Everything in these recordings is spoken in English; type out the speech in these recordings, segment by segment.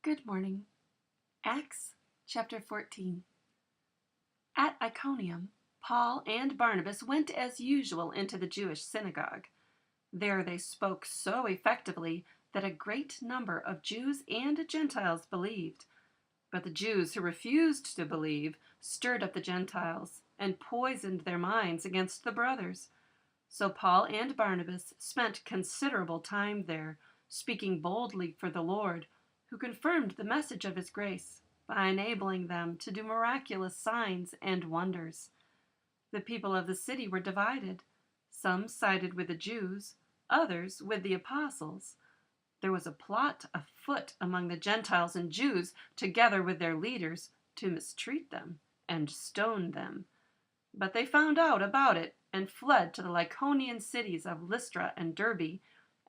Good morning. Acts chapter 14. At Iconium, Paul and Barnabas went as usual into the Jewish synagogue. There they spoke so effectively that a great number of Jews and Gentiles believed. But the Jews who refused to believe stirred up the Gentiles and poisoned their minds against the brothers. So Paul and Barnabas spent considerable time there, speaking boldly for the Lord, who confirmed the message of his grace by enabling them to do miraculous signs and wonders. The people of the city were divided. Some sided with the Jews, others with the apostles. There was a plot afoot among the Gentiles and Jews, together with their leaders, to mistreat them and stone them. But they found out about it and fled to the Lycaonian cities of Lystra and Derbe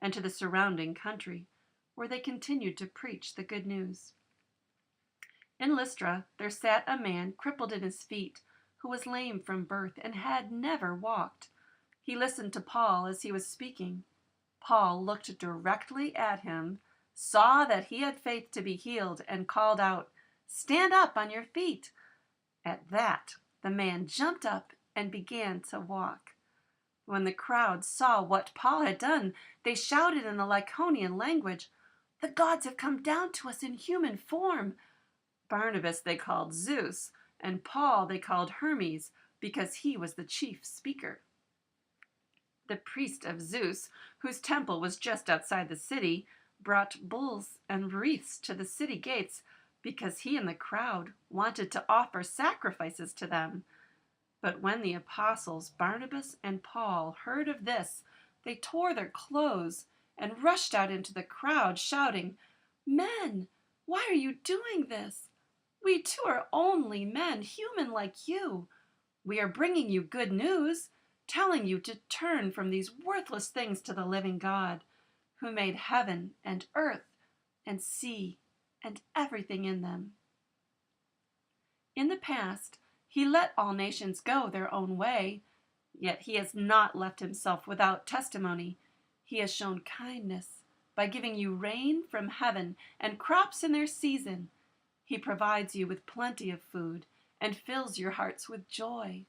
and to the surrounding country, where they continued to preach the good news. In Lystra there sat a man crippled in his feet, who was lame from birth and had never walked. He listened to Paul as he was speaking. Paul looked directly at him, saw that he had faith to be healed, and called out, "Stand up on your feet." At that, the man jumped up and began to walk. When the crowd saw what Paul had done, they shouted in the Lycaonian language, "The gods have come down to us in human form." Barnabas they called Zeus, and Paul they called Hermes, because he was the chief speaker. The priest of Zeus, whose temple was just outside the city, brought bulls and wreaths to the city gates, because he and the crowd wanted to offer sacrifices to them. But when the apostles Barnabas and Paul heard of this, they tore their clothes and rushed out into the crowd, shouting, "Men, why are you doing this? We too are only men, human like you. We are bringing you good news, telling you to turn from these worthless things to the living God, who made heaven and earth and sea and everything in them. In the past, he let all nations go their own way, yet he has not left himself without testimony. He has shown kindness by giving you rain from heaven and crops in their season. He provides you with plenty of food and fills your hearts with joy."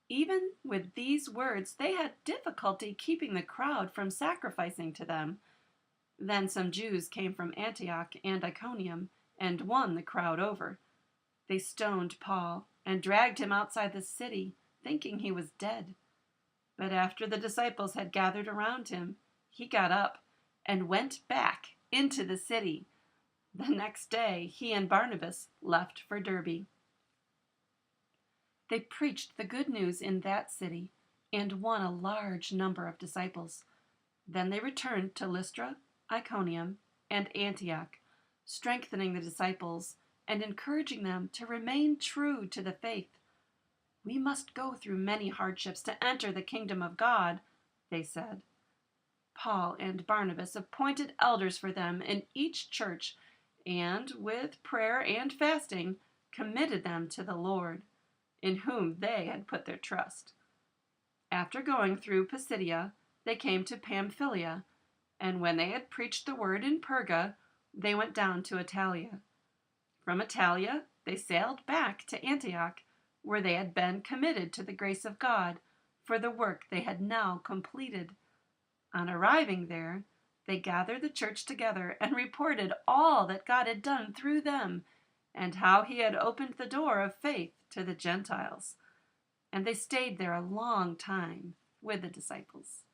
Even with these words, they had difficulty keeping the crowd from sacrificing to them. Then some Jews came from Antioch and Iconium and won the crowd over. They stoned Paul and dragged him outside the city, thinking he was dead. But after the disciples had gathered around him, he got up and went back into the city. The next day, he and Barnabas left for Derbe. They preached the good news in that city and won a large number of disciples. Then they returned to Lystra, Iconium, and Antioch, strengthening the disciples and encouraging them to remain true to the faith. "We must go through many hardships to enter the kingdom of God," they said. Paul and Barnabas appointed elders for them in each church and, with prayer and fasting, committed them to the Lord, in whom they had put their trust. After going through Pisidia, they came to Pamphylia, and when they had preached the word in Perga, they went down to Attalia. From Attalia, they sailed back to Antioch, where they had been committed to the grace of God for the work they had now completed. On arriving there, they gathered the church together and reported all that God had done through them, and how he had opened the door of faith to the Gentiles. And they stayed there a long time with the disciples.